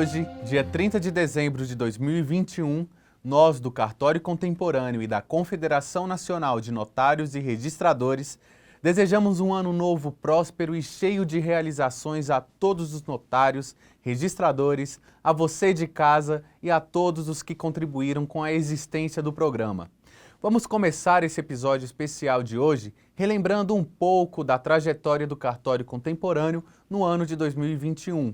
hoje, dia 30 de dezembro de 2021, nós do Cartório Contemporâneo e da Confederação Nacional de Notários e Registradores desejamos um ano novo próspero e cheio de realizações a todos os notários, registradores, a você de casa e a todos os que contribuíram com a existência do programa. Vamos começar esse episódio especial de hoje relembrando um pouco da trajetória do Cartório Contemporâneo no ano de 2021.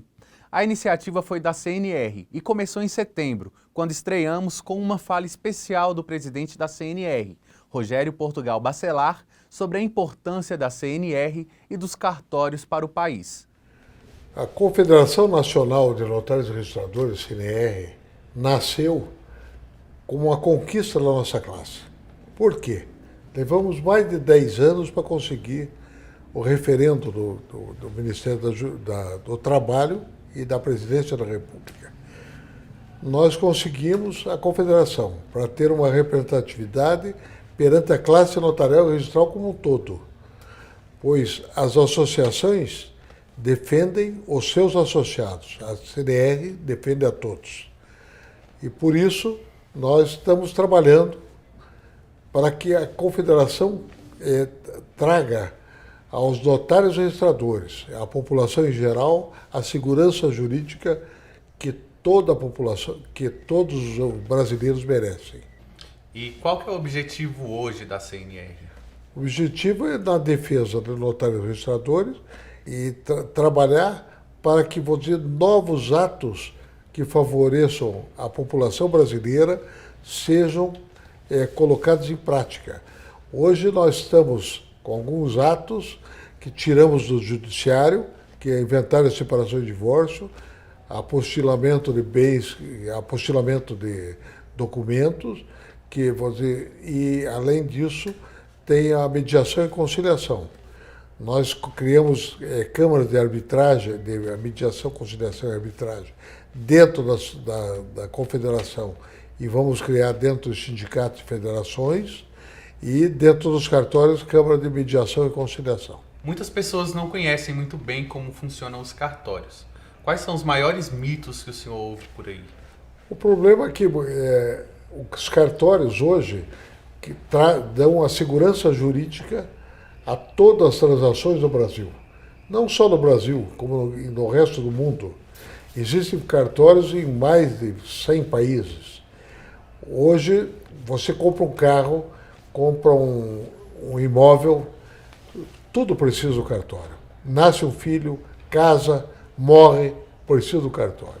A iniciativa foi da CNR e começou em setembro, quando estreamos com uma fala especial do presidente da CNR, Rogério Portugal Bacelar, sobre a importância da CNR e dos cartórios para o país. A Confederação Nacional de Notários e Registradores, CNR, nasceu como uma conquista da nossa classe. Por quê? Levamos mais de 10 anos para conseguir o referendo do Ministério do Trabalho e da Presidência da República. Nós conseguimos a confederação para ter uma representatividade perante a classe notarial e registral como um todo, pois as associações defendem os seus associados, a CNR defende a todos. E por isso nós estamos trabalhando para que a confederação traga aos notários e registradores, à população em geral, a segurança jurídica que toda a população, que todos os brasileiros merecem. E qual que é o objetivo hoje da CNR? O objetivo é na defesa dos notários e registradores e trabalhar para que, vou dizer, novos atos que favoreçam a população brasileira sejam colocados em prática. Hoje nós estamos com alguns atos que tiramos do judiciário, que é inventário, separação e divórcio, apostilamento de bens, apostilamento de documentos, que, vou dizer, e além disso tem a mediação e conciliação. Nós criamos câmaras de arbitragem, de mediação, conciliação e arbitragem dentro da confederação e vamos criar dentro dos sindicatos e federações e dentro dos cartórios, Câmara de Mediação e Conciliação. Muitas pessoas não conhecem muito bem como funcionam os cartórios. Quais são os maiores mitos que o senhor ouve por aí? O problema é que os cartórios hoje que dão a segurança jurídica a todas as transações no Brasil. Não só no Brasil, como no resto do mundo. Existem cartórios em mais de 100 países. Hoje, você compra um carro, compra um imóvel, tudo precisa do cartório. Nasce um filho, casa, morre, precisa do cartório.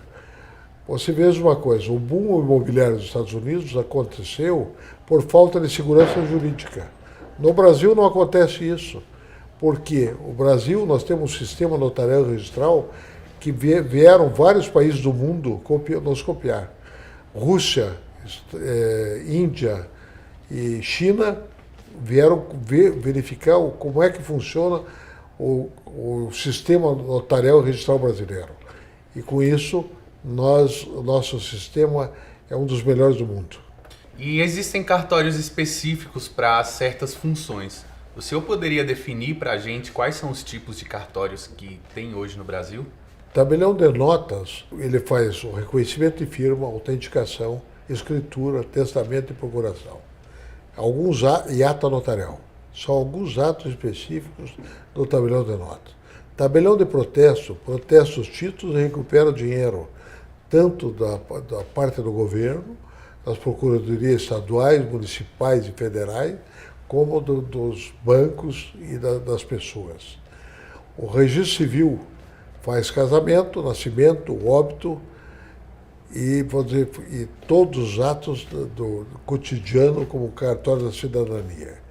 Você veja uma coisa, o boom imobiliário dos Estados Unidos aconteceu por falta de segurança jurídica. No Brasil não acontece isso, porque o Brasil, nós temos um sistema notarial e registral que vieram vários países do mundo nos copiar. Rússia, Índia e China vieram verificar como é que funciona o sistema notarial e registral brasileiro. E com isso, o nosso sistema é um dos melhores do mundo. E existem cartórios específicos para certas funções. O senhor poderia definir para a gente quais são os tipos de cartórios que tem hoje no Brasil? Tabelião de notas, ele faz o reconhecimento de firma, autenticação, escritura, testamento e procuração. E ata notarial. São alguns atos específicos do tabelião de notas. Tabelião de protesto, protesta os títulos e recupera o dinheiro, tanto da parte do governo, das procuradorias estaduais, municipais e federais, como dos bancos e das pessoas. O registro civil faz casamento, nascimento, óbito e todos os atos do cotidiano como cartório da cidadania.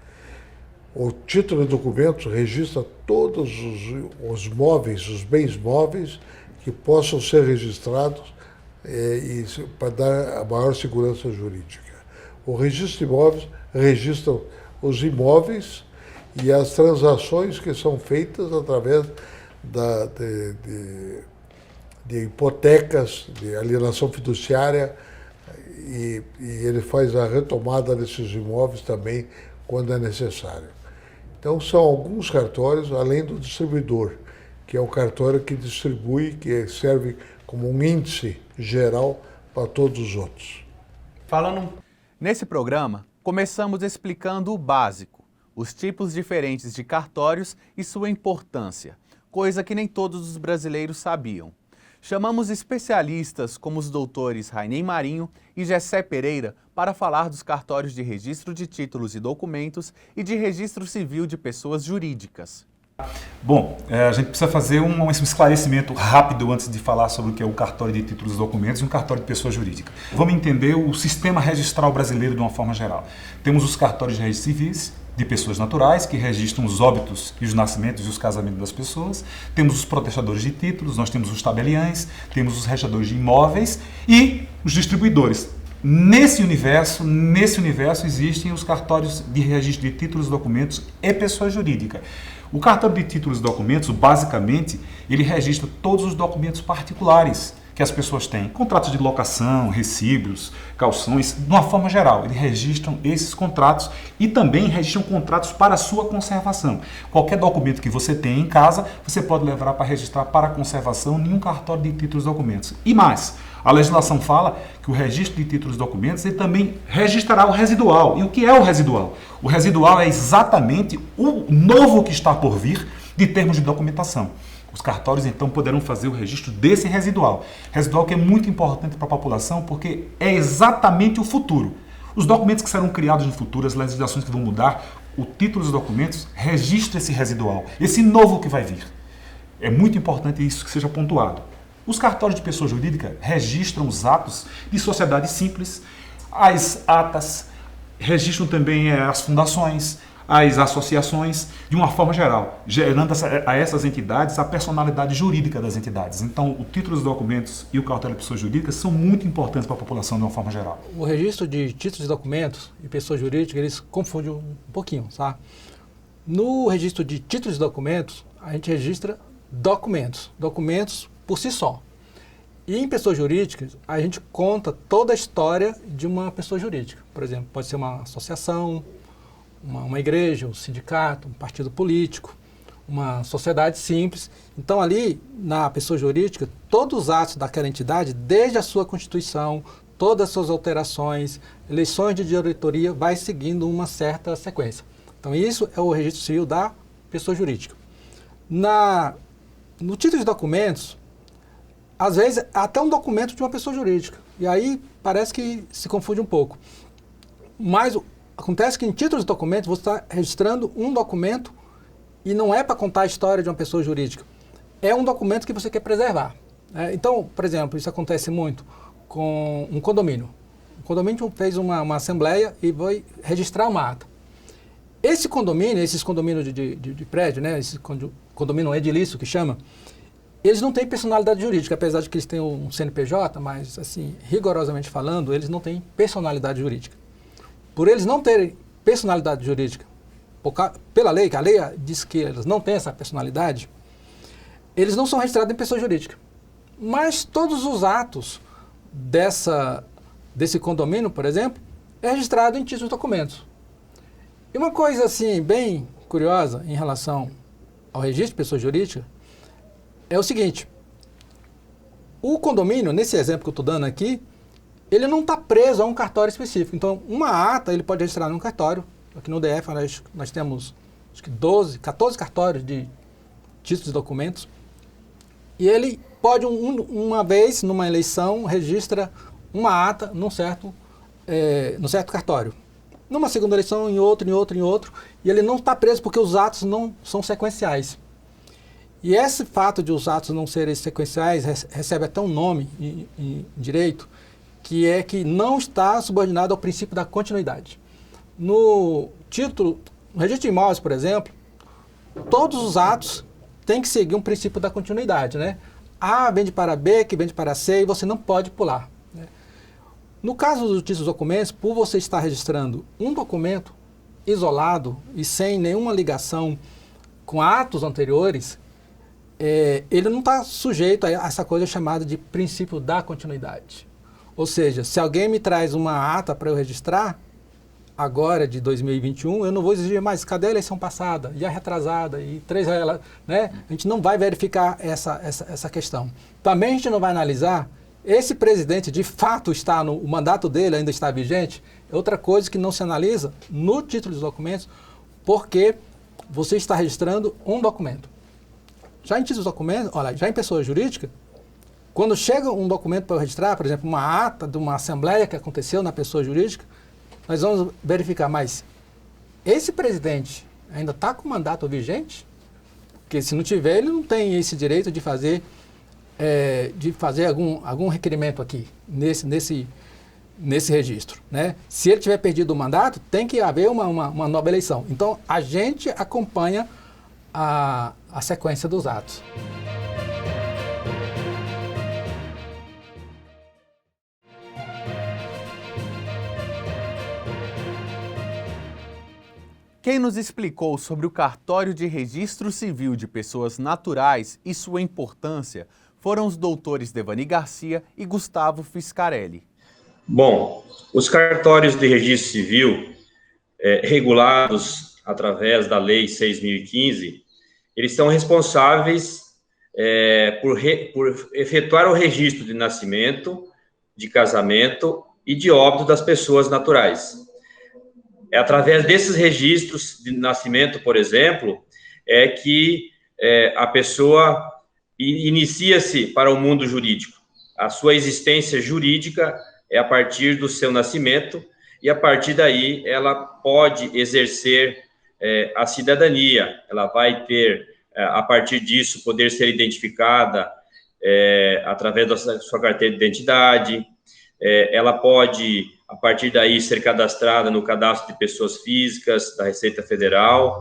O título de documentos registra todos os móveis, os bens móveis que possam ser registrados para dar a maior segurança jurídica. O registro de imóveis registra os imóveis e as transações que são feitas através de hipotecas, de alienação fiduciária, e ele faz a retomada desses imóveis também quando é necessário. Então, são alguns cartórios, além do distribuidor, que é o cartório que distribui, que serve como um índice geral para todos os outros. Nesse programa, começamos explicando o básico, os tipos diferentes de cartórios e sua importância, coisa que nem todos os brasileiros sabiam. Chamamos especialistas como os doutores Rainei Marinho e Gessé Pereira para falar dos cartórios de registro de títulos e documentos e de registro civil de pessoas jurídicas. Bom, a gente precisa fazer um esclarecimento rápido antes de falar sobre o que é o cartório de títulos e documentos e um cartório de pessoa jurídica. Vamos entender o sistema registral brasileiro de uma forma geral. Temos os cartórios de registro civis de pessoas naturais, que registram os óbitos e os nascimentos e os casamentos das pessoas. Temos os protestadores de títulos, nós temos os tabeliães, temos os registradores de imóveis e os distribuidores. Nesse universo existem os cartórios de registro de títulos, documentos e pessoa jurídica. O cartório de títulos e documentos, basicamente, ele registra todos os documentos particulares que as pessoas têm. Contratos de locação, recibos, calções, de uma forma geral. Eles registram esses contratos e também registram contratos para a sua conservação. Qualquer documento que você tenha em casa, você pode levar para registrar para conservação em um cartório de títulos e documentos. E mais, a legislação fala que o registro de títulos e documentos ele também registrará o residual. E o que é o residual? O residual é exatamente o novo que está por vir de termos de documentação. Os cartórios, então, poderão fazer o registro desse residual. Residual que é muito importante para a população porque é exatamente o futuro. Os documentos que serão criados no futuro, as legislações que vão mudar, o título dos documentos registra esse residual, esse novo que vai vir. É muito importante isso que seja pontuado. Os cartórios de pessoa jurídica registram os atos de sociedade simples, as atas, registram também as fundações, as associações, de uma forma geral, gerando a essas entidades a personalidade jurídica das entidades. Então, o título dos documentos e o cartório de pessoas jurídicas são muito importantes para a população de uma forma geral. O registro de títulos e documentos e pessoas jurídicas, eles confundem um pouquinho, tá? No registro de títulos e documentos, a gente registra documentos por si só. E em pessoas jurídicas, a gente conta toda a história de uma pessoa jurídica. Por exemplo, pode ser uma associação, uma igreja, um sindicato, um partido político, uma sociedade simples. Então, ali, na pessoa jurídica, todos os atos daquela entidade, desde a sua constituição, todas as suas alterações, eleições de diretoria, vai seguindo uma certa sequência. Então, isso é o registro civil da pessoa jurídica. No título de documentos, às vezes, até um documento de uma pessoa jurídica. E aí, parece que se confunde um pouco. Mas acontece que em títulos de documentos, você está registrando um documento e não é para contar a história de uma pessoa jurídica. É um documento que você quer preservar. Então, por exemplo, isso acontece muito com um condomínio. O condomínio fez uma assembleia e vai registrar uma ata. Esses condomínios de prédio, né, esse condomínio edilício que chama, eles não têm personalidade jurídica, apesar de que eles têm um CNPJ, mas, assim, rigorosamente falando, eles não têm personalidade jurídica. Por eles não terem personalidade jurídica, pela lei, que a lei diz que eles não têm essa personalidade, eles não são registrados em pessoa jurídica. Mas todos os atos desse condomínio, por exemplo, é registrado em títulos de documentos. E uma coisa, assim, bem curiosa em relação ao registro de pessoa jurídica é o seguinte: o condomínio, nesse exemplo que eu estou dando aqui, ele não está preso a um cartório específico. Então, uma ata ele pode registrar num cartório. Aqui no DF nós temos acho que 14 cartórios de títulos e documentos. E ele pode, uma vez, numa eleição, registra uma ata num certo cartório. Numa segunda eleição, em outro. E ele não está preso porque os atos não são sequenciais. E esse fato de os atos não serem sequenciais recebe até um nome em direito, que é que não está subordinado ao princípio da continuidade. No registro de imóveis, por exemplo, todos os atos têm que seguir um princípio da continuidade, né? A vende para B, que vende para C, e você não pode pular, né? No caso dos títulos documentos, por você estar registrando um documento isolado e sem nenhuma ligação com atos anteriores, ele não está sujeito a essa coisa chamada de princípio da continuidade. Ou seja, se alguém me traz uma ata para eu registrar, agora de 2021, eu não vou exigir mais, cadê a eleição passada, e a retrasada, e 3, né? A gente não vai verificar essa questão. Também a gente não vai analisar, esse presidente de fato está o mandato dele ainda está vigente, é outra coisa que não se analisa no título dos documentos, porque você está registrando um documento. Já em títulos dos documentos, olha, já em pessoa jurídica, quando chega um documento para eu registrar, por exemplo, uma ata de uma assembleia que aconteceu na pessoa jurídica, nós vamos verificar, mas esse presidente ainda está com o mandato vigente? Porque se não tiver, ele não tem esse direito de fazer algum requerimento aqui, nesse registro, né? Se ele tiver perdido o mandato, tem que haver uma nova eleição. Então, a gente acompanha a sequência dos atos. Quem nos explicou sobre o cartório de registro civil de pessoas naturais e sua importância foram os doutores Devani Garcia e Gustavo Fiscarelli. Bom, os cartórios de registro civil, regulados através da Lei 6.015, eles são responsáveis por efetuar o registro de nascimento, de casamento e de óbito das pessoas naturais. É através desses registros de nascimento, por exemplo, que a pessoa inicia-se para o mundo jurídico. A sua existência jurídica é a partir do seu nascimento, e a partir daí ela pode exercer a cidadania. Ela vai ter, a partir disso, poder ser identificada através da sua carteira de identidade. Ela pode, a partir daí, ser cadastrada no cadastro de pessoas físicas da Receita Federal,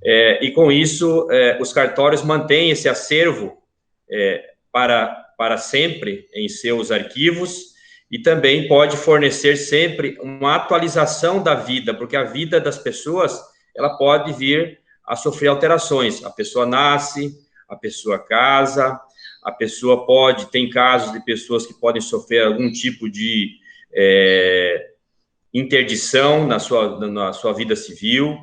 e com isso os cartórios mantêm esse acervo para sempre em seus arquivos, e também pode fornecer sempre uma atualização da vida, porque a vida das pessoas, ela pode vir a sofrer alterações. A pessoa nasce, a pessoa casa, a pessoa tem casos de pessoas que podem sofrer algum tipo de interdição na sua vida civil.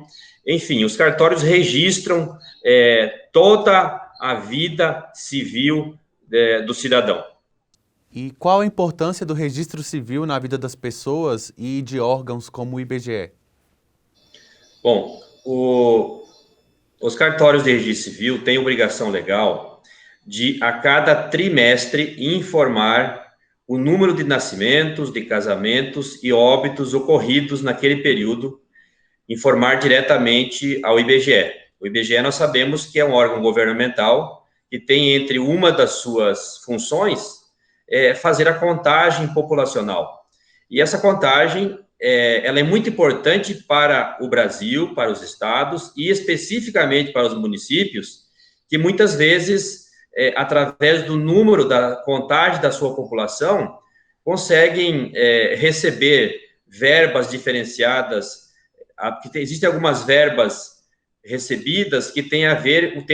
Enfim, os cartórios registram toda a vida civil do cidadão. E qual a importância do registro civil na vida das pessoas e de órgãos como o IBGE? Bom, os cartórios de registro civil têm obrigação legal de, a cada trimestre, informar o número de nascimentos, de casamentos e óbitos ocorridos naquele período, informar diretamente ao IBGE. O IBGE, nós sabemos que é um órgão governamental que tem entre uma das suas funções fazer a contagem populacional. E essa contagem, ela é muito importante para o Brasil, para os estados e especificamente para os municípios, que muitas vezes, através do número da contagem da sua população, conseguem receber verbas diferenciadas, porque existem algumas verbas recebidas que têm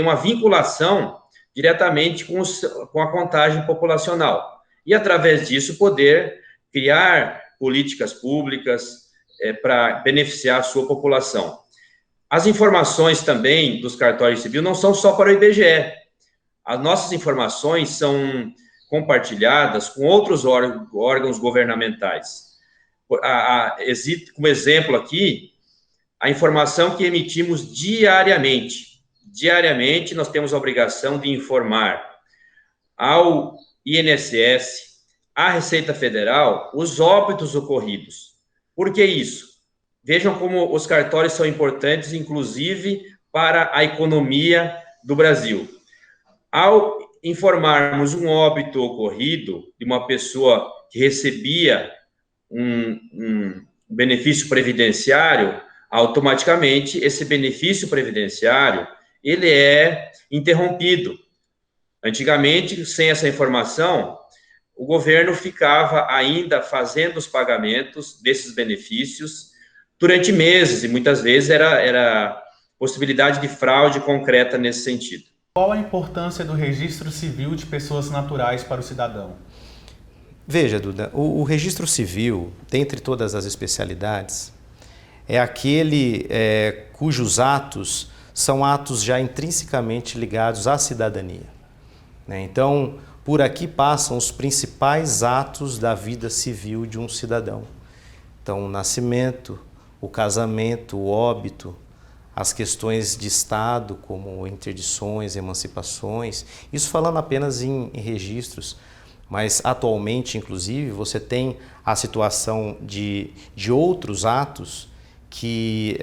uma vinculação diretamente com a contagem populacional. E, através disso, poder criar políticas públicas para beneficiar a sua população. As informações também dos cartórios civis não são só para o IBGE. As nossas informações são compartilhadas com outros órgãos governamentais. Como exemplo aqui, a informação que emitimos diariamente. Diariamente, nós temos a obrigação de informar ao INSS, à Receita Federal, os óbitos ocorridos. Por que isso? Vejam como os cartórios são importantes, inclusive, para a economia do Brasil. Ao informarmos um óbito ocorrido de uma pessoa que recebia um benefício previdenciário, automaticamente esse benefício previdenciário ele é interrompido. Antigamente, sem essa informação, o governo ficava ainda fazendo os pagamentos desses benefícios durante meses, e muitas vezes era possibilidade de fraude concreta nesse sentido. Qual a importância do registro civil de pessoas naturais para o cidadão? Veja, Duda, o registro civil, dentre todas as especialidades, é aquele cujos atos são atos já intrinsecamente ligados à cidadania, né? Então, por aqui passam os principais atos da vida civil de um cidadão. Então, o nascimento, o casamento, o óbito, as questões de Estado, como interdições, emancipações, isso falando apenas em registros, mas atualmente, inclusive, você tem a situação de outros atos que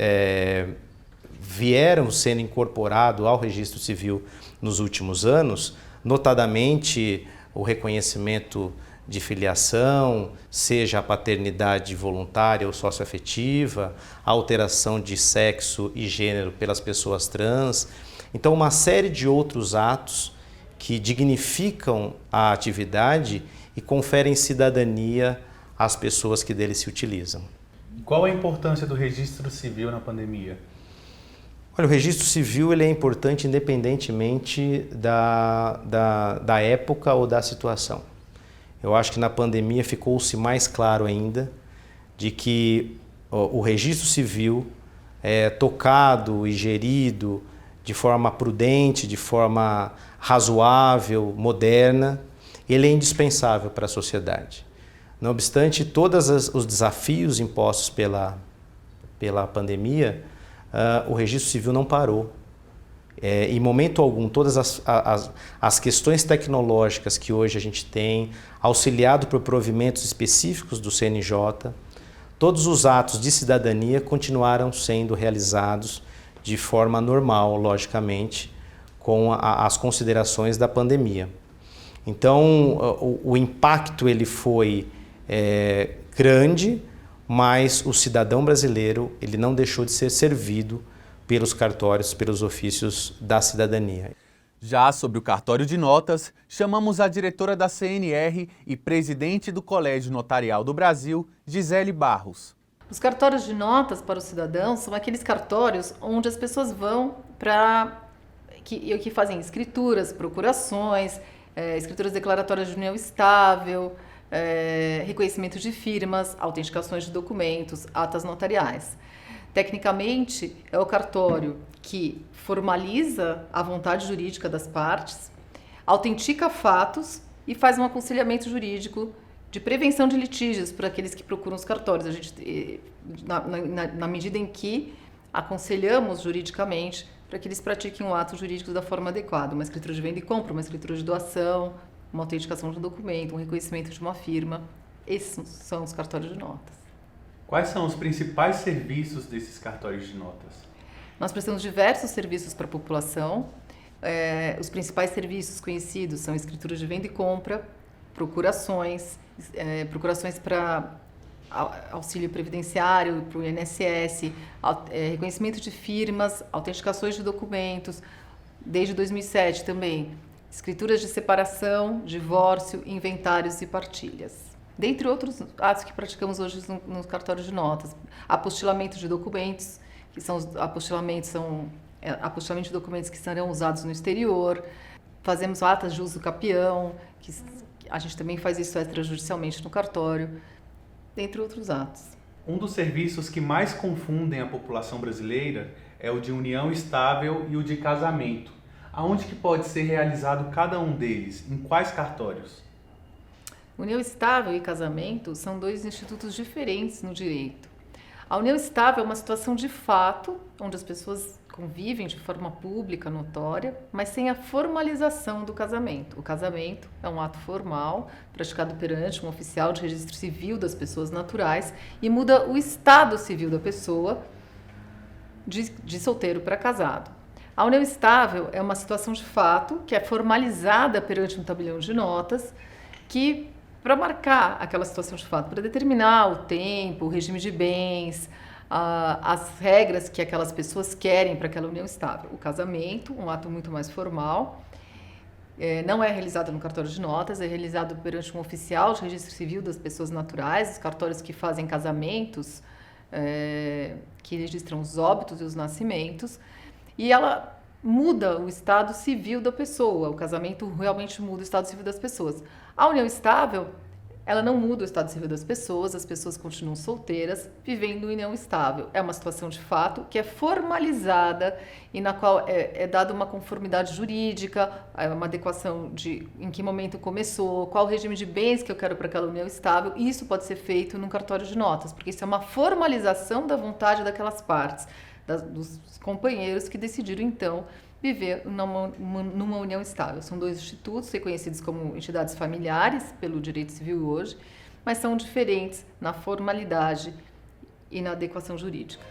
vieram sendo incorporados ao registro civil nos últimos anos, notadamente o reconhecimento de filiação, seja a paternidade voluntária ou socioafetiva, a alteração de sexo e gênero pelas pessoas trans. Então, uma série de outros atos que dignificam a atividade e conferem cidadania às pessoas que dele se utilizam. Qual a importância do registro civil na pandemia? Olha, o registro civil ele é importante independentemente da época ou da situação. Eu acho que na pandemia ficou-se mais claro ainda de que o registro civil tocado e gerido de forma prudente, de forma razoável, moderna, ele é indispensável para a sociedade. Não obstante todos os desafios impostos pela pandemia, o registro civil não parou. Em momento algum, todas as questões tecnológicas que hoje a gente tem, auxiliado por provimentos específicos do CNJ, todos os atos de cidadania continuaram sendo realizados de forma normal, logicamente, com as considerações da pandemia. Então, o impacto ele foi grande, mas o cidadão brasileiro ele não deixou de ser servido pelos cartórios, pelos ofícios da cidadania. Já sobre o cartório de notas, chamamos a diretora da CNR e presidente do Colégio Notarial do Brasil, Gisele Barros. Os cartórios de notas para os cidadãos são aqueles cartórios onde as pessoas vão que fazem escrituras, procurações, escrituras declaratórias de união estável, reconhecimento de firmas, autenticações de documentos, atas notariais. Tecnicamente, é o cartório que formaliza a vontade jurídica das partes, autentica fatos e faz um aconselhamento jurídico de prevenção de litígios para aqueles que procuram os cartórios. A gente, na medida em que aconselhamos juridicamente para que eles pratiquem um ato jurídico da forma adequada, uma escritura de venda e compra, uma escritura de doação, uma autenticação de um documento, um reconhecimento de uma firma. Esses são os cartórios de notas. Quais são os principais serviços desses cartórios de notas? Nós prestamos diversos serviços para a população. Os principais serviços conhecidos são escrituras de venda e compra, procurações para auxílio previdenciário, para o INSS, reconhecimento de firmas, autenticações de documentos, desde 2007 também, escrituras de separação, divórcio, inventários e partilhas. Dentre outros atos que praticamos hoje no cartório de notas, apostilamento de documentos, que são apostilamento de documentos que serão usados no exterior, fazemos atas de uso capião, que a gente também faz isso extrajudicialmente no cartório, dentre outros atos. Um dos serviços que mais confundem a população brasileira é o de união estável e o de casamento. Aonde que pode ser realizado cada um deles? Em quais cartórios? União estável e casamento são dois institutos diferentes no direito. A união estável é uma situação de fato, onde as pessoas convivem de forma pública, notória, mas sem a formalização do casamento. O casamento é um ato formal, praticado perante um oficial de registro civil das pessoas naturais e muda o estado civil da pessoa de solteiro para casado. A união estável é uma situação de fato que é formalizada perante um tabelião de notas que para marcar aquela situação de fato, para determinar o tempo, o regime de bens, as regras que aquelas pessoas querem para aquela união estável. O casamento, um ato muito mais formal, não é realizado no cartório de notas, é realizado perante um oficial de registro civil das pessoas naturais, os cartórios que fazem casamentos, que registram os óbitos e os nascimentos, e ela muda o estado civil da pessoa, o casamento realmente muda o estado civil das pessoas. A união estável ela não muda o estado civil das pessoas, as pessoas continuam solteiras, vivendo em união estável. É uma situação de fato que é formalizada e na qual é dada uma conformidade jurídica, uma adequação de em que momento começou, qual o regime de bens que eu quero para aquela união estável. E isso pode ser feito num cartório de notas, porque isso é uma formalização da vontade daquelas partes, dos companheiros que decidiram, então, viver numa união estável. São 2 institutos reconhecidos como entidades familiares pelo direito civil hoje, mas são diferentes na formalidade e na adequação jurídica.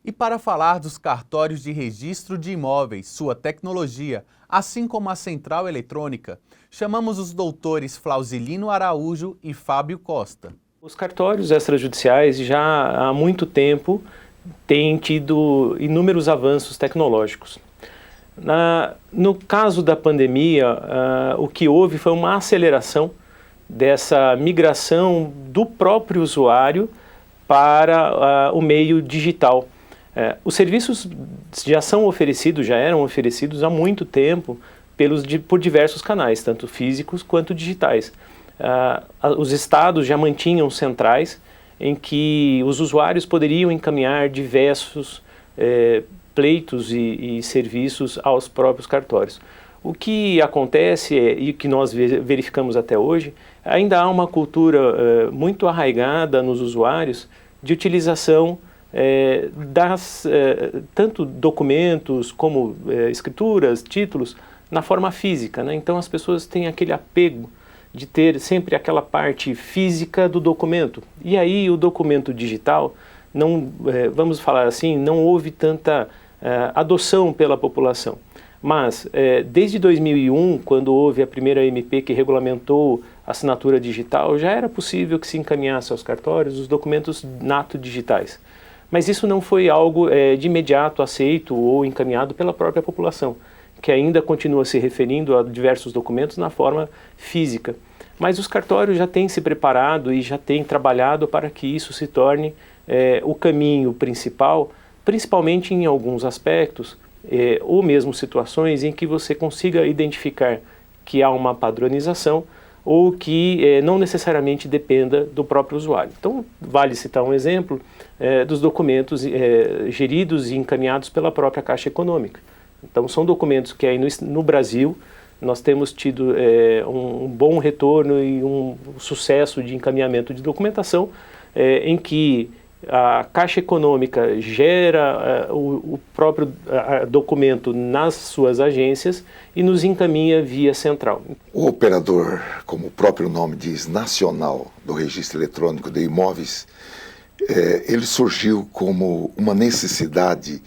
E para falar dos cartórios de registro de imóveis, sua tecnologia, assim como a central eletrônica, chamamos os doutores Flausilino Araújo e Fábio Costa. Os cartórios extrajudiciais já há muito tempo têm tido inúmeros avanços tecnológicos. No caso da pandemia, o que houve foi uma aceleração dessa migração do próprio usuário para o meio digital. Os serviços já eram oferecidos há muito tempo por diversos canais, tanto físicos quanto digitais. Os estados já mantinham centrais em que os usuários poderiam encaminhar diversos pleitos e serviços aos próprios cartórios. O que acontece e que nós verificamos até hoje, ainda há uma cultura muito arraigada nos usuários de utilização tanto documentos como escrituras, títulos, na forma física, né? Então as pessoas têm aquele apego de ter sempre aquela parte física do documento. E aí o documento digital, vamos falar assim, não houve tanta adoção pela população. Mas desde 2001, quando houve a primeira MP que regulamentou a assinatura digital, já era possível que se encaminhasse aos cartórios os documentos nato digitais. Mas isso não foi algo de imediato aceito ou encaminhado pela própria população, que ainda continua se referindo a diversos documentos na forma física. Mas os cartórios já têm se preparado e já têm trabalhado para que isso se torne o caminho principal, principalmente em alguns aspectos, ou mesmo situações em que você consiga identificar que há uma padronização ou que não necessariamente dependa do próprio usuário. Então, vale citar um exemplo dos documentos geridos e encaminhados pela própria Caixa Econômica. Então, são documentos que aí no Brasil nós temos tido um bom retorno e um sucesso de encaminhamento de documentação, em que a Caixa Econômica gera o próprio documento nas suas agências e nos encaminha via central. O operador, como o próprio nome diz, nacional do Registro Eletrônico de Imóveis, ele surgiu como uma necessidade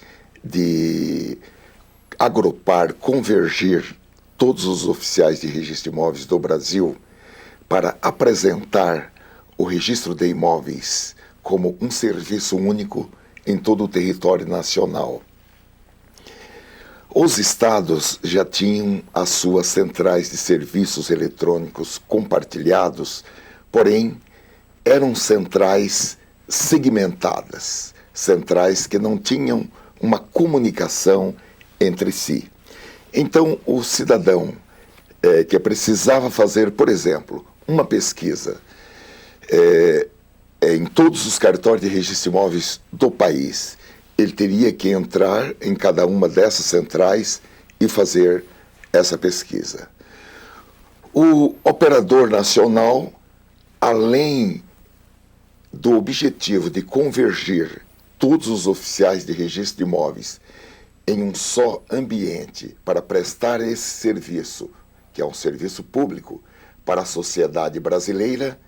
de agrupar, convergir todos os oficiais de registro de imóveis do Brasil para apresentar o registro de imóveis como um serviço único em todo o território nacional. Os estados já tinham as suas centrais de serviços eletrônicos compartilhados, porém eram centrais segmentadas, centrais que não tinham uma comunicação entre si. Então, o cidadão que precisava fazer, por exemplo, uma pesquisa em todos os cartórios de registro de imóveis do país, ele teria que entrar em cada uma dessas centrais e fazer essa pesquisa. O operador nacional, além do objetivo de convergir todos os oficiais de registro de imóveis em um só ambiente para prestar esse serviço, que é um serviço público para a sociedade brasileira,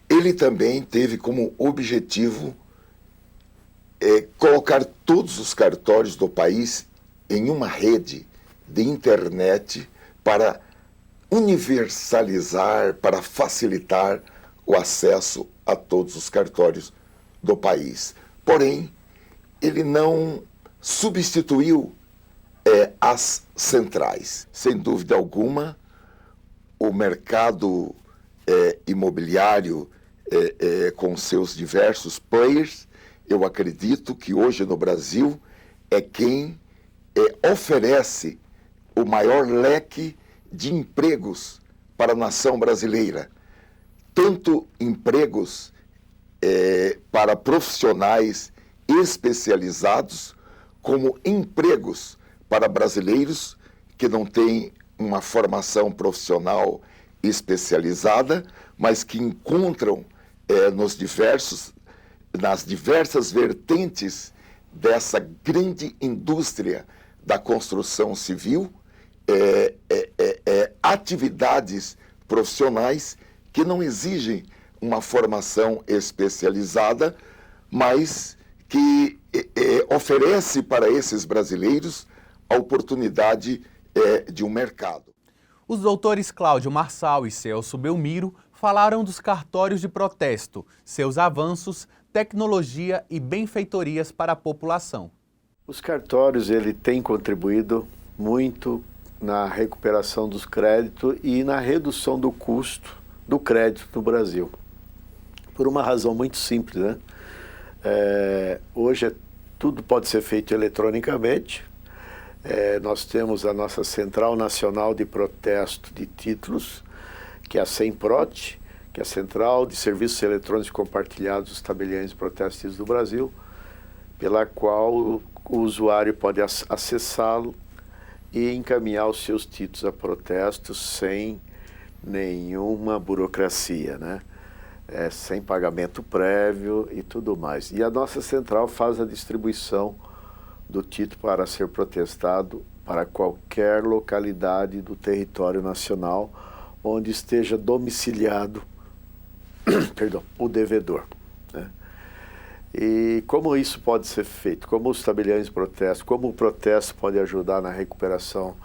ele também teve como objetivo colocar todos os cartórios do país em uma rede de internet para universalizar, para facilitar o acesso a todos os cartórios do país. Porém, ele não substituiu as centrais. Sem dúvida alguma, o mercado imobiliário com seus diversos players, eu acredito que hoje no Brasil é quem oferece o maior leque de empregos para a nação brasileira. Tanto empregos para profissionais especializados, como empregos para brasileiros que não têm uma formação profissional especializada, mas que encontram nas diversas vertentes dessa grande indústria da construção civil, atividades profissionais que não exigem uma formação especializada, mas que oferece para esses brasileiros a oportunidade de um mercado. Os doutores Cláudio Marçal e Celso Belmiro falaram dos cartórios de protesto, seus avanços, tecnologia e benfeitorias para a população. Os cartórios têm contribuído muito na recuperação dos créditos e na redução do custo do crédito no Brasil. Por uma razão muito simples, né? Hoje tudo pode ser feito eletronicamente. Nós temos a nossa Central Nacional de Protesto de Títulos, que é a CEMPROT, que é a Central de Serviços Eletrônicos Compartilhados dos Tabeliões de Protestos do Brasil, pela qual o usuário pode acessá-lo e encaminhar os seus títulos a protestos sem nenhuma burocracia, né? Sem pagamento prévio e tudo mais. E a nossa central faz a distribuição do título para ser protestado para qualquer localidade do território nacional onde esteja domiciliado o devedor, né? E como isso pode ser feito? Como os tabeliões de protesto, como o protesto pode ajudar na recuperação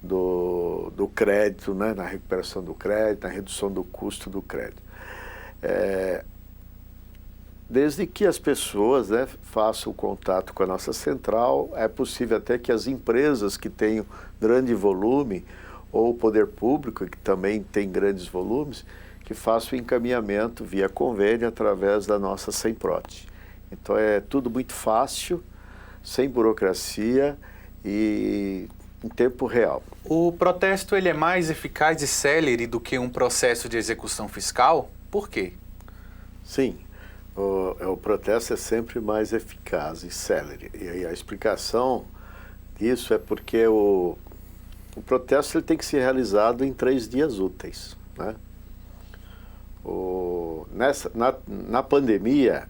do crédito, né? Na recuperação do crédito, na redução do custo do crédito. Desde que as pessoas, né, façam contato com a nossa central, é possível até que as empresas que tenham grande volume, ou o poder público, que também tem grandes volumes, que façam o encaminhamento via convênio através da nossa CEMPROT. Então é tudo muito fácil, sem burocracia e em tempo real. O protesto ele é mais eficaz e célere do que um processo de execução fiscal? Por quê? Sim, o protesto é sempre mais eficaz e célere. E a explicação disso é porque o protesto ele tem que ser realizado em 3 dias úteis, né? Na pandemia,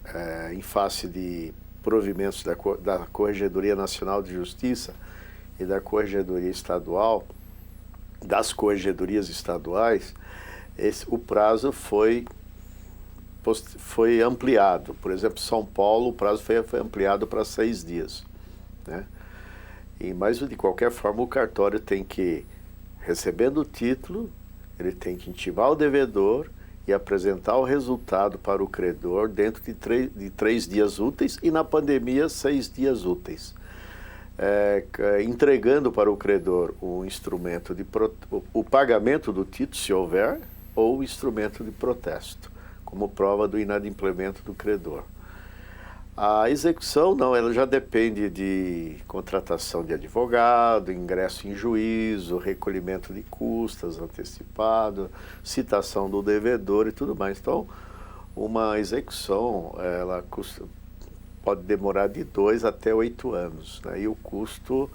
em face de provimentos da Corregedoria Nacional de Justiça e da Corregedoria Estadual, das corregedorias estaduais, o prazo foi ampliado. Por exemplo, São Paulo, o prazo foi ampliado para 6 dias, né? Mas, de qualquer forma, o cartório tem que, recebendo o título, ele tem que intimar o devedor e apresentar o resultado para o credor dentro de 3 dias úteis e, na pandemia, 6 dias úteis. Entregando para o credor o instrumento o pagamento do título, se houver, ou o instrumento de protesto, como prova do inadimplemento do credor. A execução, não, ela já depende de contratação de advogado, ingresso em juízo, recolhimento de custas antecipado, citação do devedor e tudo mais. Então, uma execução, ela pode demorar de 2 até 8 anos, né? E o custo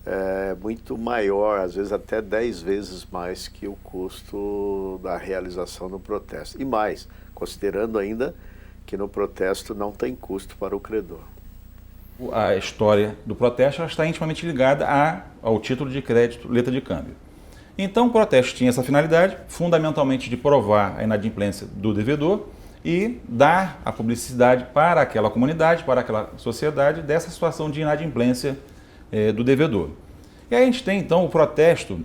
é muito maior, às vezes até 10 vezes mais que o custo da realização do protesto. E mais, considerando ainda que no protesto não tem custo para o credor. A história do protesto está intimamente ligada ao título de crédito, letra de câmbio. Então, o protesto tinha essa finalidade, fundamentalmente de provar a inadimplência do devedor e dar a publicidade para aquela comunidade, para aquela sociedade, dessa situação de inadimplência do devedor. E aí a gente tem, então, o protesto,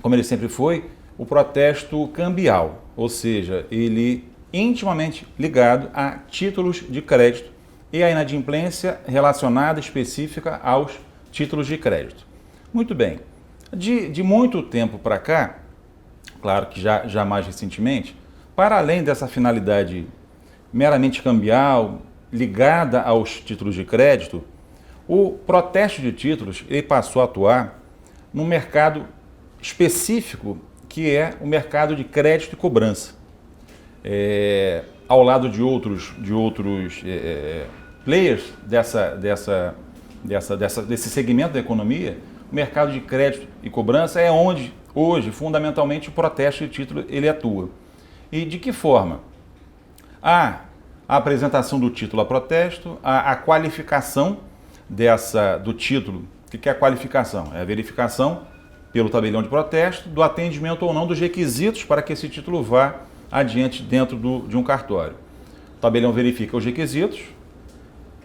como ele sempre foi, o protesto cambial, ou seja, ele intimamente ligado a títulos de crédito e a inadimplência relacionada específica aos títulos de crédito. Muito bem, de muito tempo para cá, claro que já mais recentemente, para além dessa finalidade meramente cambial, ligada aos títulos de crédito, o protesto de títulos ele passou a atuar num mercado específico, que é o mercado de crédito e cobrança. Ao lado de outros players desse segmento da economia, o mercado de crédito e cobrança é onde, hoje, fundamentalmente, o protesto de título ele atua. E de que forma? A apresentação do título a protesto, a qualificação do título. O que é a qualificação? É a verificação pelo tabelião de protesto do atendimento ou não dos requisitos para que esse título vá adiante dentro de um cartório. O tabelião verifica os requisitos,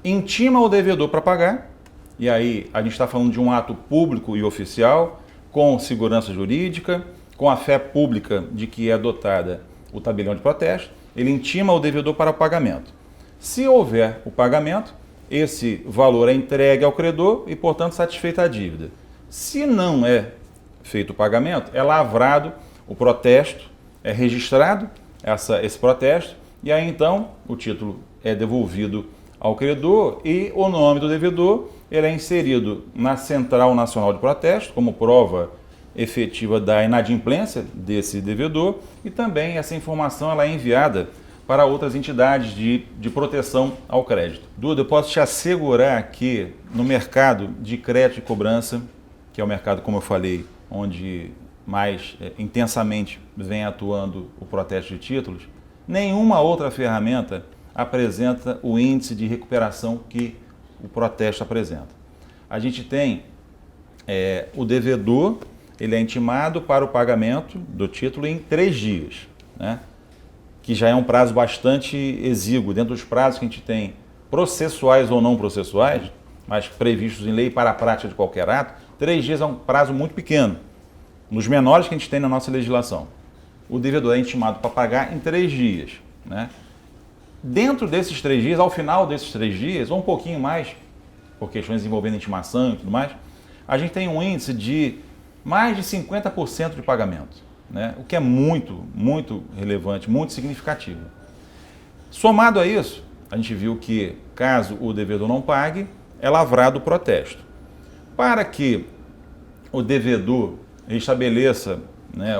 intima o devedor para pagar, e aí a gente está falando de um ato público e oficial, com segurança jurídica, com a fé pública de que é adotada o tabelião de protesto, ele intima o devedor para o pagamento. Se houver o pagamento, esse valor é entregue ao credor e, portanto, satisfeita a dívida. Se não é feito o pagamento, é lavrado o protesto, é registrado esse protesto, e aí então o título é devolvido ao credor e o nome do devedor ele é inserido na Central Nacional de Protesto como prova efetiva da inadimplência desse devedor, e também essa informação ela é enviada para outras entidades de proteção ao crédito. Duda, eu posso te assegurar que no mercado de crédito e cobrança, que é o mercado, como eu falei, onde mais intensamente vem atuando o protesto de títulos, nenhuma outra ferramenta apresenta o índice de recuperação que o protesto apresenta. A gente tem o devedor, ele é intimado para o pagamento do título em 3 dias, né? Que já é um prazo bastante exíguo, dentro dos prazos que a gente tem processuais ou não processuais, mas previstos em lei para a prática de qualquer ato, 3 dias é um prazo muito pequeno, nos menores que a gente tem na nossa legislação. O devedor é intimado para pagar em 3 dias, né? Dentro desses 3 dias, ao final desses 3 dias, ou um pouquinho mais, por questões envolvendo intimação e tudo mais, a gente tem um índice de mais de 50% de pagamento, né? O que é muito, muito relevante, muito significativo. Somado a isso, a gente viu que, caso o devedor não pague, é lavrado o protesto. Para que o devedor estabeleça, né,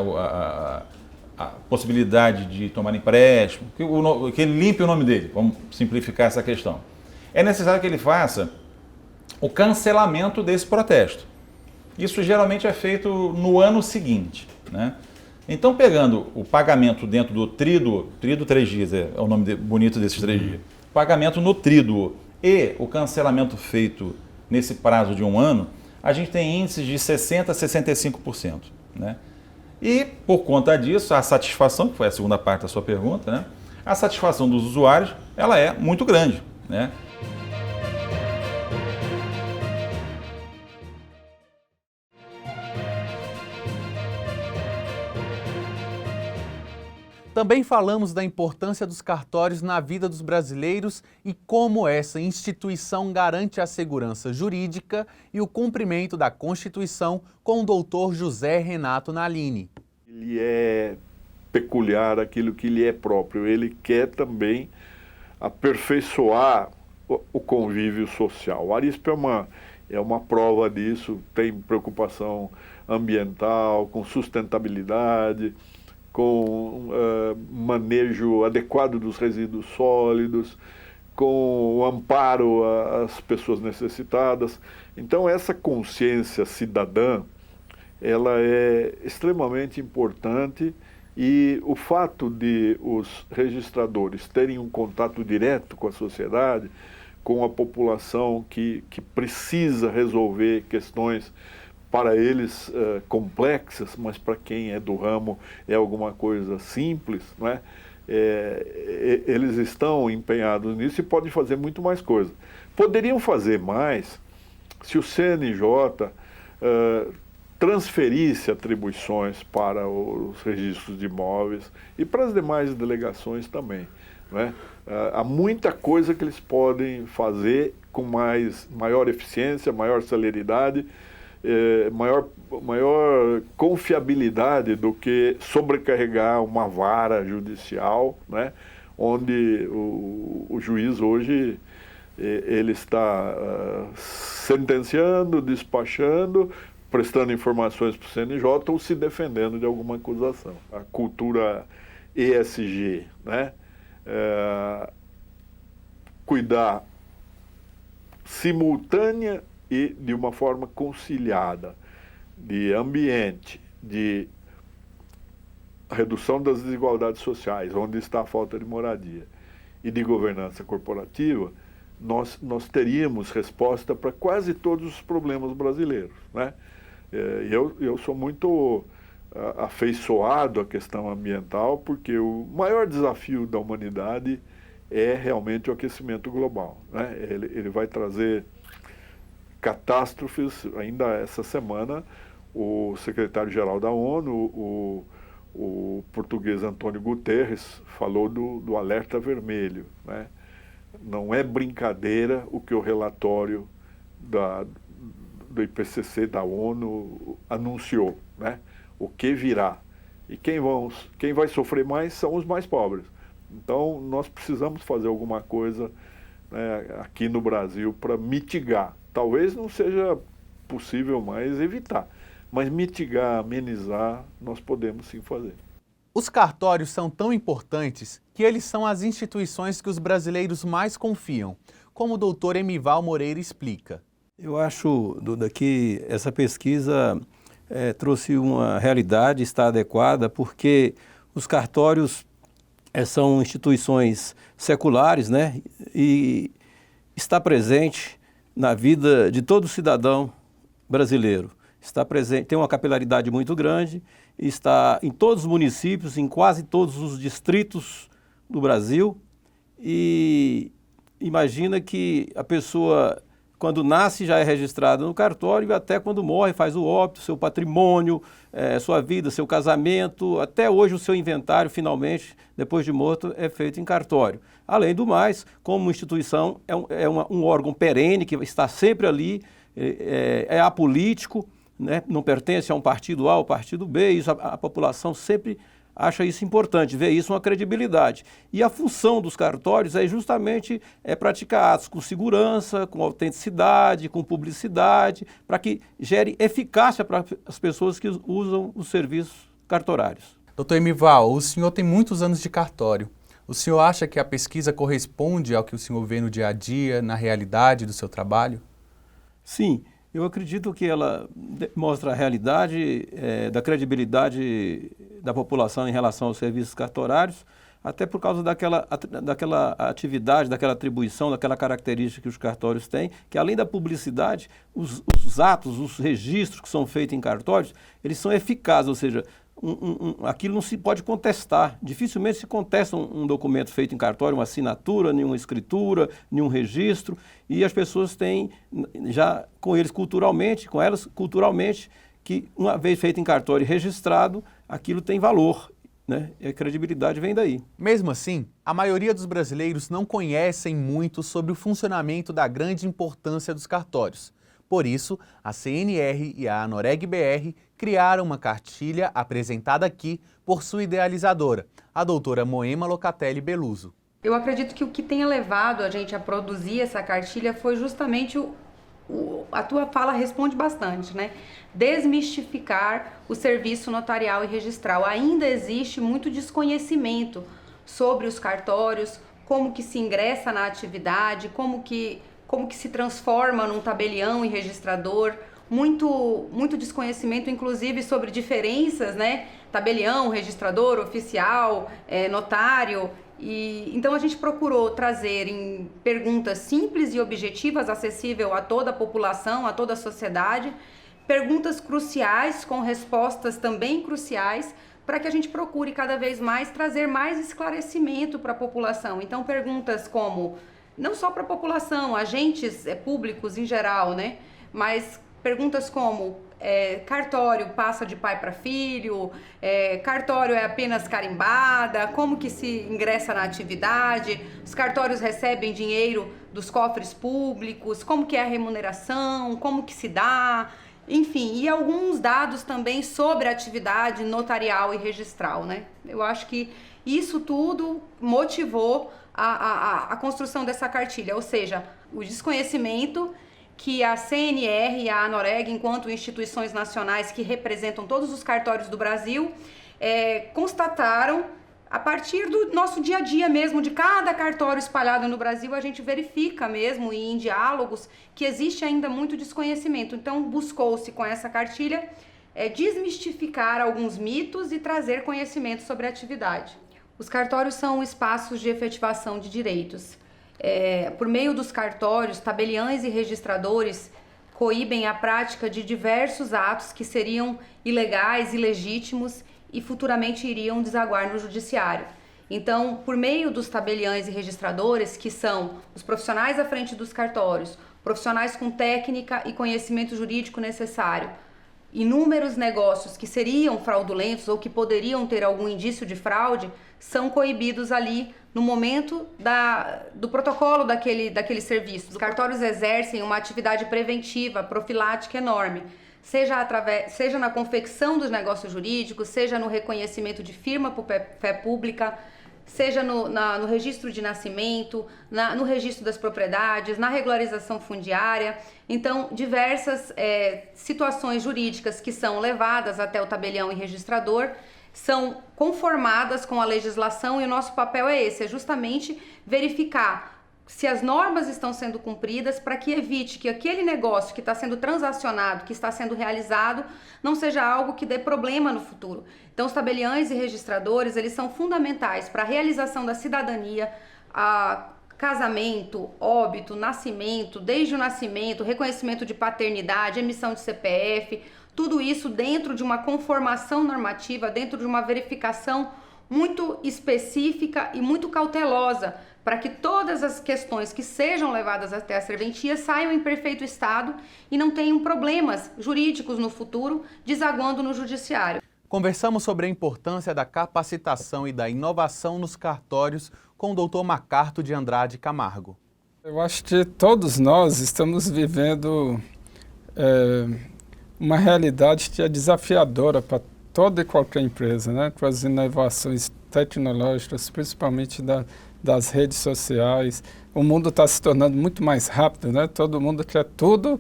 a possibilidade de tomar empréstimo, que ele limpe o nome dele, vamos simplificar essa questão, é necessário que ele faça o cancelamento desse protesto. Isso geralmente é feito no ano seguinte, né? Então, pegando o pagamento dentro do tríduo 3 dias, é o nome bonito desses 3 dias, pagamento no tríduo e o cancelamento feito nesse prazo de 1 ano, a gente tem índices de 60% a 65%, né? E, por conta disso, a satisfação, que foi a segunda parte da sua pergunta, né? A satisfação dos usuários, ela é muito grande, né? Também falamos da importância dos cartórios na vida dos brasileiros e como essa instituição garante a segurança jurídica e o cumprimento da Constituição com o doutor José Renato Nalini. Ele é peculiar aquilo que lhe é próprio. Ele quer também aperfeiçoar o convívio social. O Arispe é uma prova disso, tem preocupação ambiental, com sustentabilidade, com manejo adequado dos resíduos sólidos, com o amparo às pessoas necessitadas. Então, essa consciência cidadã, ela é extremamente importante, e o fato de os registradores terem um contato direto com a sociedade, com a população que precisa resolver questões para eles complexas, mas para quem é do ramo é alguma coisa simples, né? Eles estão empenhados nisso e podem fazer muito mais coisa. Poderiam fazer mais se o CNJ transferisse atribuições para os registros de imóveis e para as demais delegações também, né? Há muita coisa que eles podem fazer com maior eficiência, maior celeridade, maior confiabilidade do que sobrecarregar uma vara judicial, né? onde o juiz hoje ele está sentenciando, despachando, prestando informações para o CNJ ou se defendendo de alguma acusação. A cultura ESG, né? Cuidar simultânea e de uma forma conciliada de ambiente, de redução das desigualdades sociais, onde está a falta de moradia, e de governança corporativa, nós teríamos resposta para quase todos os problemas brasileiros, né? Eu sou muito afeiçoado à questão ambiental, porque o maior desafio da humanidade é realmente o aquecimento global, né? Ele vai trazer catástrofes. Ainda essa semana, o secretário-geral da ONU, o português Antônio Guterres, falou do alerta vermelho, né? Não é brincadeira o que o relatório do IPCC da ONU anunciou, né? O que virá. E quem vai sofrer mais são os mais pobres. Então, nós precisamos fazer alguma coisa, né, aqui no Brasil para mitigar. Talvez não seja possível mais evitar, mas mitigar, amenizar, nós podemos sim fazer. Os cartórios são tão importantes que eles são as instituições que os brasileiros mais confiam, como o doutor Emival Moreira explica. Eu acho, Duda, que essa pesquisa trouxe uma realidade, está adequada, porque os cartórios são instituições seculares, né? E está presente na vida de todo cidadão brasileiro. Está presente, tem uma capilaridade muito grande, está em todos os municípios, em quase todos os distritos do Brasil. E imagina que a pessoa, quando nasce, já é registrada no cartório, e até quando morre faz o óbito, seu patrimônio, sua vida, seu casamento, até hoje o seu inventário, finalmente, depois de morto, é feito em cartório. Além do mais, como instituição, um órgão perene, que está sempre ali, é apolítico, né? Não pertence a um partido A ou partido B, isso a população sempre acha isso importante, vê isso uma credibilidade. E a função dos cartórios é justamente praticar atos com segurança, com autenticidade, com publicidade, para que gere eficácia para as pessoas que usam os serviços cartorários. Doutor Emival, o senhor tem muitos anos de cartório. O senhor acha que a pesquisa corresponde ao que o senhor vê no dia a dia, na realidade do seu trabalho? Sim. Eu acredito que ela mostra a realidade da credibilidade da população em relação aos serviços cartorários, até por causa daquela atividade, daquela atribuição, daquela característica que os cartórios têm, que além da publicidade, os atos, os registros que são feitos em cartórios, eles são eficazes, ou seja, aquilo não se pode contestar. Dificilmente se contesta um documento feito em cartório, uma assinatura, nenhuma escritura, nenhum registro, e as pessoas têm já com elas culturalmente, que uma vez feito em cartório e registrado, aquilo tem valor, né? E a credibilidade vem daí. Mesmo assim, a maioria dos brasileiros não conhecem muito sobre o funcionamento da grande importância dos cartórios. Por isso, a CNR e a Anoreg-BR criaram uma cartilha apresentada aqui por sua idealizadora, a doutora Moema Locatelli Beluso. Eu acredito que o que tenha levado a gente a produzir essa cartilha foi justamente a tua fala responde bastante, né? Desmistificar o serviço notarial e registral. Ainda existe muito desconhecimento sobre os cartórios, como que se ingressa na atividade, como que se transforma num tabelião e registrador, muito desconhecimento, inclusive, sobre diferenças, né? Tabelião, registrador, oficial, notário. E então a gente procurou trazer em perguntas simples e objetivas, acessível a toda a população, a toda a sociedade, perguntas cruciais com respostas também cruciais, para que a gente procure cada vez mais trazer mais esclarecimento para a população. Então perguntas como, não só para a população, agentes públicos em geral, né? Mas perguntas como, cartório passa de pai para filho, cartório é apenas carimbada, como que se ingressa na atividade, os cartórios recebem dinheiro dos cofres públicos, como que é a remuneração, como que se dá, enfim, e alguns dados também sobre a atividade notarial e registral, né? Eu acho que isso tudo motivou a construção dessa cartilha, ou seja, o desconhecimento que a CNR e a ANOREG, enquanto instituições nacionais que representam todos os cartórios do Brasil, constataram a partir do nosso dia a dia mesmo, de cada cartório espalhado no Brasil, a gente verifica mesmo, e em diálogos, que existe ainda muito desconhecimento. Então, buscou-se com essa cartilha desmistificar alguns mitos e trazer conhecimento sobre a atividade. Os cartórios são espaços de efetivação de direitos. Por meio dos cartórios, tabeliães e registradores coíbem a prática de diversos atos que seriam ilegais, ilegítimos e futuramente iriam desaguar no judiciário. Então, por meio dos tabeliães e registradores, que são os profissionais à frente dos cartórios, profissionais com técnica e conhecimento jurídico necessário, inúmeros negócios que seriam fraudulentos ou que poderiam ter algum indício de fraude, são coibidos ali no momento do protocolo daquele serviço. Os cartórios exercem uma atividade preventiva, profilática enorme, seja na confecção dos negócios jurídicos, seja no reconhecimento de firma por fé pública, seja no registro de nascimento, no registro das propriedades, na regularização fundiária. Então, diversas situações jurídicas que são levadas até o tabelião e registrador são conformadas com a legislação, e o nosso papel é justamente verificar se as normas estão sendo cumpridas, para que evite que aquele negócio que está sendo transacionado, que está sendo realizado, não seja algo que dê problema no futuro. Então, os tabeliães e registradores, eles são fundamentais para a realização da cidadania, casamento, óbito, nascimento, desde o nascimento, reconhecimento de paternidade, emissão de CPF, tudo isso dentro de uma conformação normativa, dentro de uma verificação muito específica e muito cautelosa, para que todas as questões que sejam levadas até a serventia saiam em perfeito estado e não tenham problemas jurídicos no futuro, desaguando no judiciário. Conversamos sobre a importância da capacitação e da inovação nos cartórios com o Dr. Macarto de Andrade Camargo. Eu acho que todos nós estamos vivendo uma realidade que é desafiadora para toda e qualquer empresa, né? Com as inovações tecnológicas, principalmente das redes sociais. O mundo está se tornando muito mais rápido, né? Todo mundo quer tudo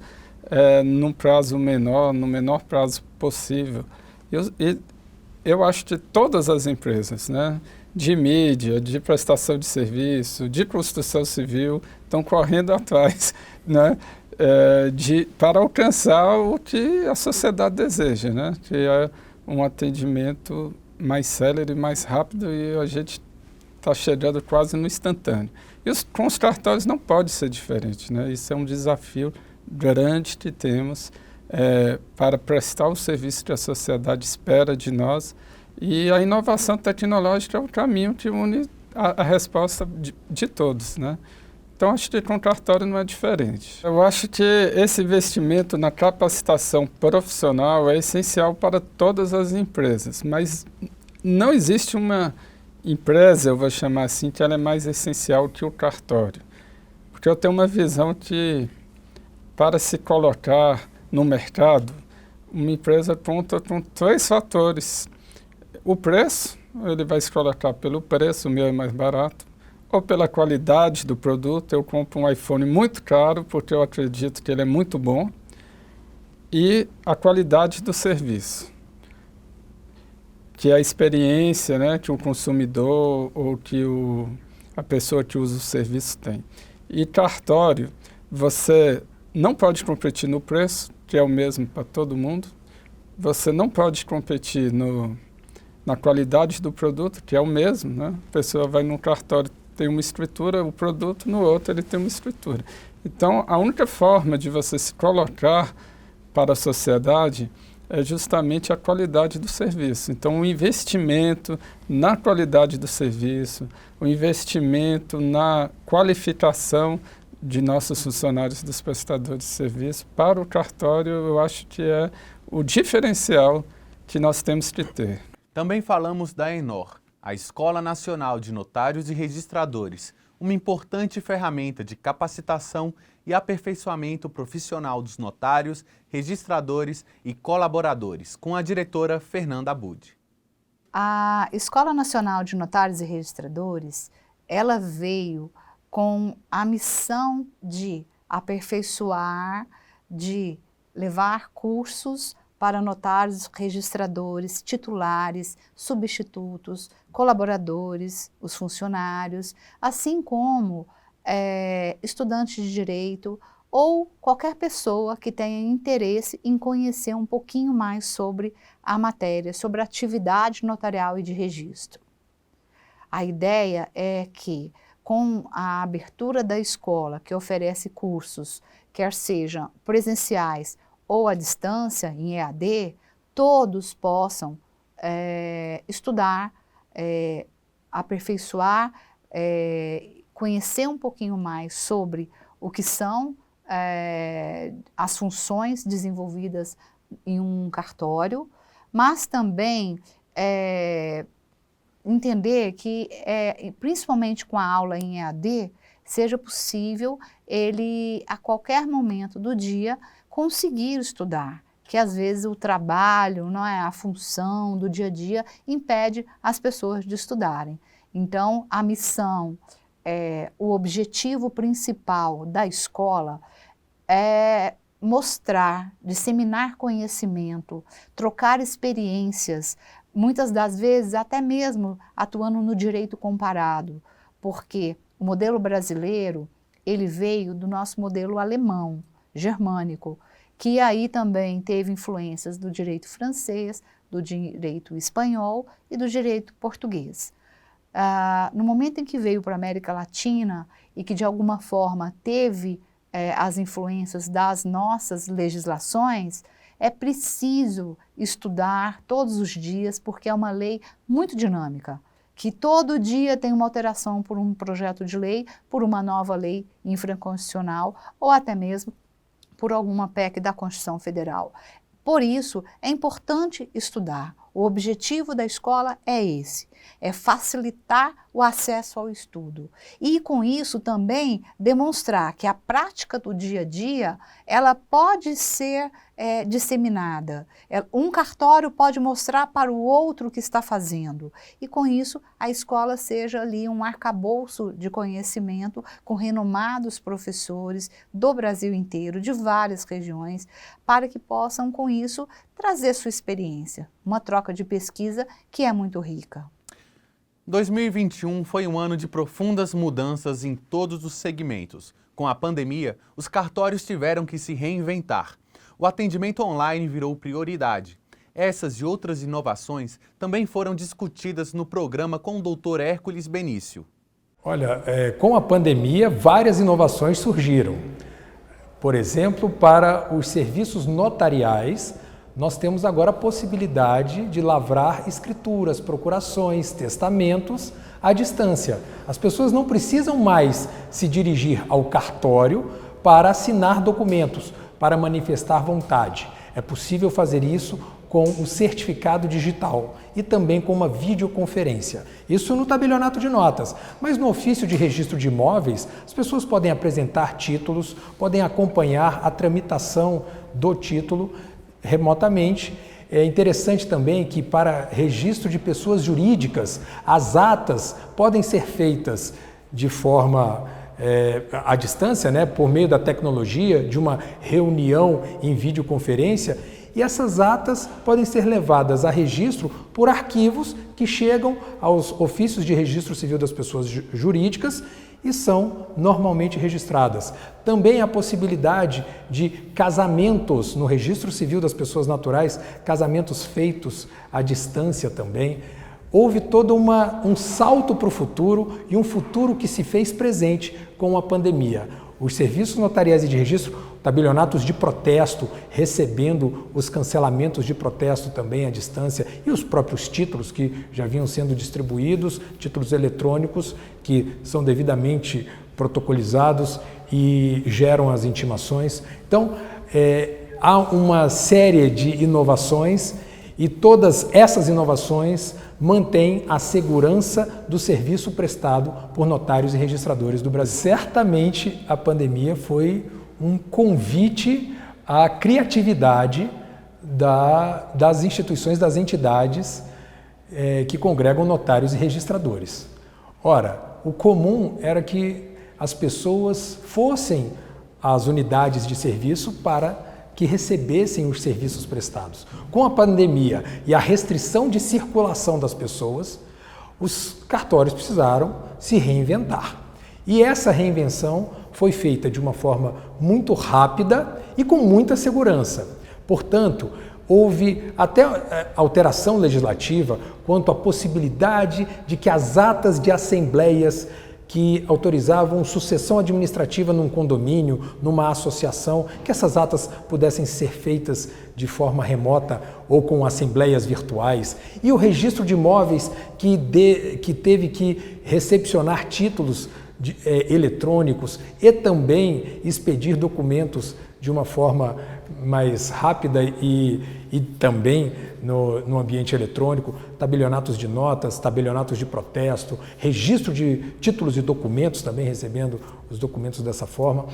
num prazo menor, no menor prazo possível. Eu acho que todas as empresas, né, de mídia, de prestação de serviço, de construção civil, estão correndo atrás, né, para alcançar o que a sociedade deseja, né, que é um atendimento mais célere, mais rápido, e a gente está chegando quase no instantâneo. E com os cartórios não pode ser diferente, né? Isso é um desafio grande que temos para prestar o serviço que a sociedade espera de nós, e a inovação tecnológica é o caminho que une a resposta de todos, né? Então, acho que com o cartório não é diferente. Eu acho que esse investimento na capacitação profissional é essencial para todas as empresas, mas não existe uma empresa, eu vou chamar assim, que ela é mais essencial que o cartório. Porque eu tenho uma visão que, para se colocar no mercado, uma empresa conta com 3 fatores. O preço, ele vai se colocar pelo preço, o meu é mais barato, ou pela qualidade do produto. Eu compro um iPhone muito caro porque eu acredito que ele é muito bom, e a qualidade do serviço, que é a experiência, né, que o consumidor ou que a pessoa que usa o serviço tem. E cartório, você não pode competir no preço, que é o mesmo para todo mundo. Você não pode competir na qualidade do produto, que é o mesmo, né? A pessoa vai num cartório, tem uma escritura, o produto, no outro ele tem uma escritura. Então, a única forma de você se colocar para a sociedade é justamente a qualidade do serviço. Então, o investimento na qualidade do serviço, o investimento na qualificação de nossos funcionários, dos prestadores de serviço para o cartório, eu acho que é o diferencial que nós temos que ter. Também falamos da ENOR, a Escola Nacional de Notários e Registradores, uma importante ferramenta de capacitação e aperfeiçoamento profissional dos notários, registradores e colaboradores, com a diretora Fernanda Abud. A Escola Nacional de Notários e Registradores, ela veio com a missão de aperfeiçoar, de levar cursos para notários, registradores, titulares, substitutos, colaboradores, os funcionários, assim como estudantes de direito ou qualquer pessoa que tenha interesse em conhecer um pouquinho mais sobre a matéria, sobre a atividade notarial e de registro. A ideia é que, com a abertura da escola, que oferece cursos, quer sejam presenciais ou à distância, em EAD, todos possam estudar, aperfeiçoar, conhecer um pouquinho mais sobre o que são as funções desenvolvidas em um cartório, mas também entender que, principalmente com a aula em EAD, seja possível ele, a qualquer momento do dia, conseguir estudar, que às vezes o trabalho, não é, a função do dia a dia impede as pessoas de estudarem. Então, a missão, o objetivo principal da escola é mostrar, disseminar conhecimento, trocar experiências, muitas das vezes até mesmo atuando no direito comparado, porque o modelo brasileiro, ele veio do nosso modelo alemão, germânico, que aí também teve influências do direito francês, do direito espanhol e do direito português. No momento em que veio para a América Latina e que de alguma forma teve as influências das nossas legislações, é preciso estudar todos os dias, porque é uma lei muito dinâmica, que todo dia tem uma alteração por um projeto de lei, por uma nova lei infraconstitucional ou até mesmo por alguma PEC da Constituição Federal. Por isso, é importante estudar. O objetivo da escola é esse, é facilitar o acesso ao estudo. E com isso também demonstrar que a prática do dia a dia, ela pode ser disseminada. Um cartório pode mostrar para o outro o que está fazendo. E com isso a escola seja ali um arcabouço de conhecimento com renomados professores do Brasil inteiro, de várias regiões, para que possam com isso trazer sua experiência. Uma troca de pesquisa que é muito rica. 2021 foi um ano de profundas mudanças em todos os segmentos. Com a pandemia, os cartórios tiveram que se reinventar. O atendimento online virou prioridade. Essas e outras inovações também foram discutidas no programa com o Dr. Hércules Benício. Olha, com a pandemia, várias inovações surgiram. Por exemplo, para os serviços notariais, nós temos agora a possibilidade de lavrar escrituras, procurações, testamentos à distância. As pessoas não precisam mais se dirigir ao cartório para assinar documentos, para manifestar vontade. É possível fazer isso com o certificado digital e também com uma videoconferência. Isso no tabelionato de notas, mas no ofício de registro de imóveis, as pessoas podem apresentar títulos, podem acompanhar a tramitação do título remotamente. É interessante também que para registro de pessoas jurídicas, as atas podem ser feitas de forma à distância, né, por meio da tecnologia, de uma reunião em videoconferência, e essas atas podem ser levadas a registro por arquivos que chegam aos ofícios de registro civil das pessoas jurídicas e são normalmente registradas. Também a possibilidade de casamentos no registro civil das pessoas naturais, casamentos feitos à distância também. Houve todo um salto para o futuro e um futuro que se fez presente com a pandemia. Os serviços notariais e de registro, tabelionatos de protesto, recebendo os cancelamentos de protesto também à distância e os próprios títulos que já vinham sendo distribuídos, títulos eletrônicos que são devidamente protocolizados e geram as intimações. Então, há uma série de inovações e todas essas inovações mantém a segurança do serviço prestado por notários e registradores do Brasil. Certamente a pandemia foi um convite à criatividade das instituições, das entidades que congregam notários e registradores. Ora, o comum era que as pessoas fossem às unidades de serviço para que recebessem os serviços prestados. Com a pandemia e a restrição de circulação das pessoas, os cartórios precisaram se reinventar. E essa reinvenção foi feita de uma forma muito rápida e com muita segurança. Portanto, houve até alteração legislativa quanto à possibilidade de que as atas de assembleias que autorizavam sucessão administrativa num condomínio, numa associação, que essas atas pudessem ser feitas de forma remota ou com assembleias virtuais. E o registro de imóveis que teve que recepcionar títulos eletrônicos e também expedir documentos de uma forma mais rápida e também no ambiente eletrônico, tabelionatos de notas, tabelionatos de protesto, registro de títulos e documentos, também recebendo os documentos dessa forma.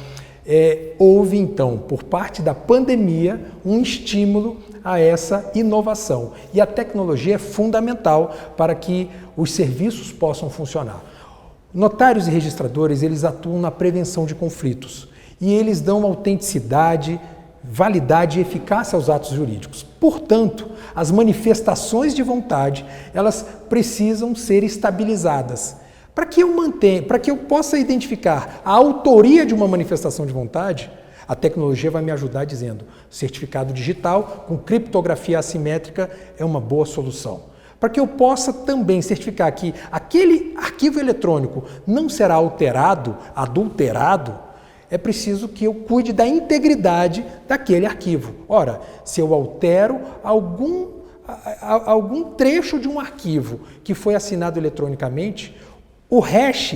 Houve, então, por parte da pandemia, um estímulo a essa inovação. E a tecnologia é fundamental para que os serviços possam funcionar. Notários e registradores, eles atuam na prevenção de conflitos e eles dão autenticidade, validade e eficácia aos atos jurídicos. Portanto, as manifestações de vontade, elas precisam ser estabilizadas. Para que eu possa identificar a autoria de uma manifestação de vontade, a tecnologia vai me ajudar dizendo: certificado digital com criptografia assimétrica é uma boa solução. Para que eu possa também certificar que aquele arquivo eletrônico não será alterado, adulterado, é preciso que eu cuide da integridade daquele arquivo. Ora, se eu altero algum trecho de um arquivo que foi assinado eletronicamente, o hash,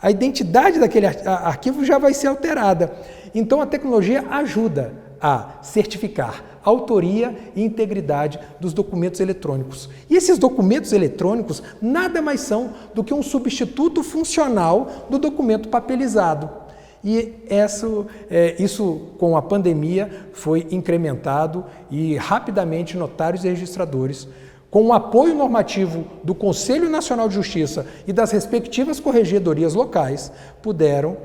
a identidade daquele arquivo já vai ser alterada. Então a tecnologia ajuda a certificar a autoria e integridade dos documentos eletrônicos. E esses documentos eletrônicos nada mais são do que um substituto funcional do documento papelizado. E isso, com a pandemia, foi incrementado e rapidamente notários e registradores, com o apoio normativo do Conselho Nacional de Justiça e das respectivas corregedorias locais, puderam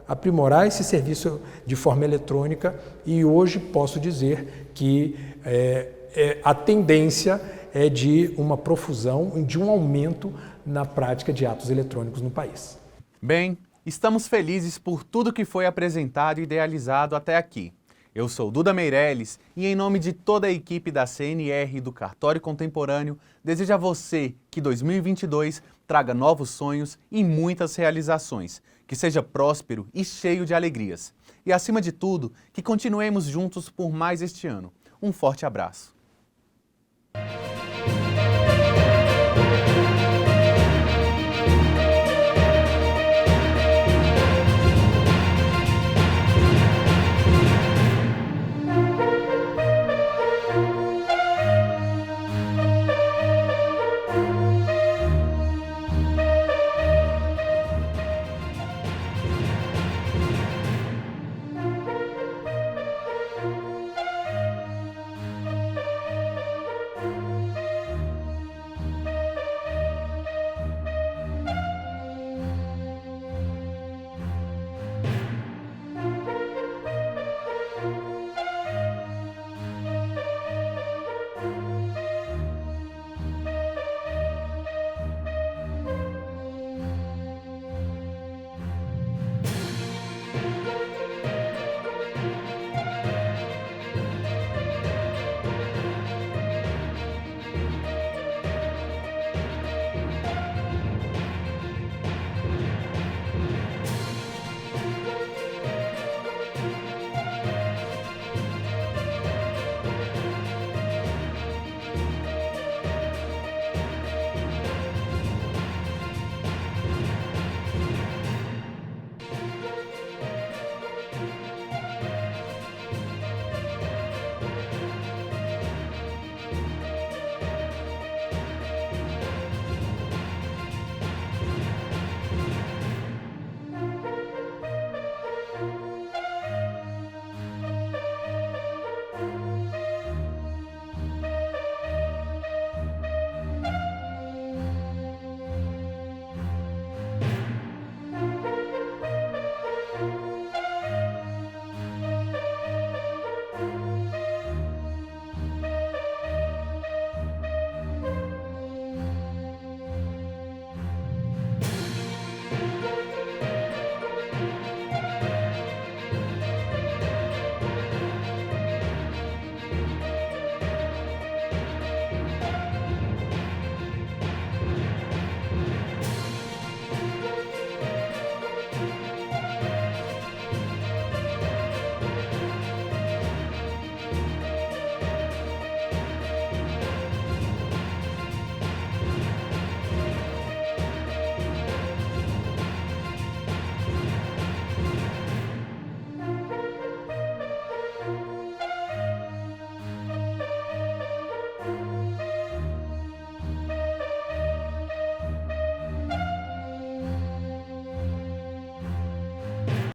aprimorar esse serviço de forma eletrônica e hoje posso dizer que a tendência é de uma profusão, de um aumento na prática de atos eletrônicos no país. Bem, estamos felizes por tudo que foi apresentado e idealizado até aqui. Eu sou Duda Meirelles e, em nome de toda a equipe da CNR e do Cartório Contemporâneo, desejo a você que 2022 traga novos sonhos e muitas realizações, que seja próspero e cheio de alegrias. E, acima de tudo, que continuemos juntos por mais este ano. Um forte abraço.